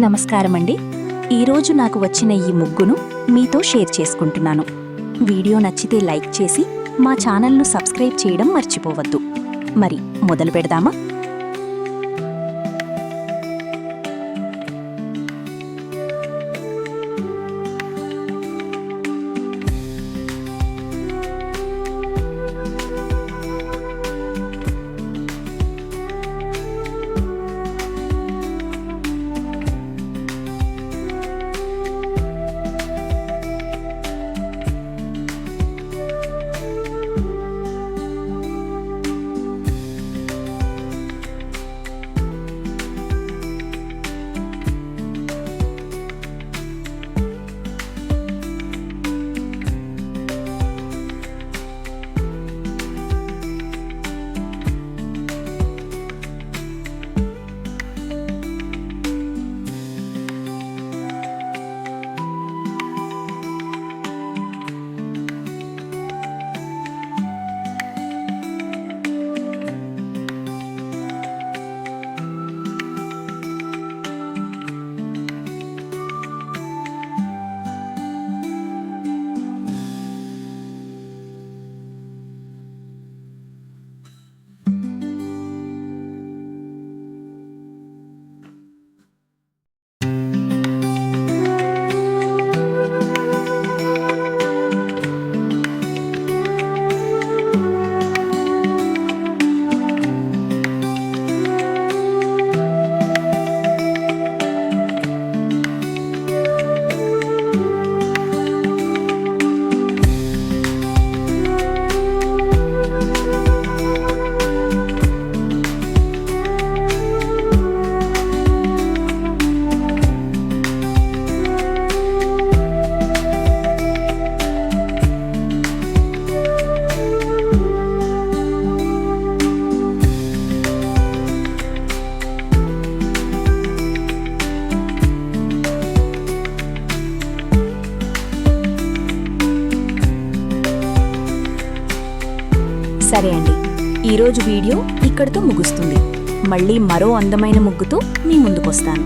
నమస్కారమండి. ఈరోజు నాకు వచ్చిన ఈ ముగ్గును మీతో షేర్ చేసుకుంటున్నాను. వీడియో నచ్చితే లైక్ చేసి మా ఛానల్ను సబ్స్క్రైబ్ చేయడం మర్చిపోవద్దు. మరి మొదలు పెడదామా? సరే అండి, ఈరోజు వీడియో ఇక్కడితో ముగుస్తుంది. మళ్ళీ మరో అందమైన ముగ్గుతో మీ ముందుకొస్తాను.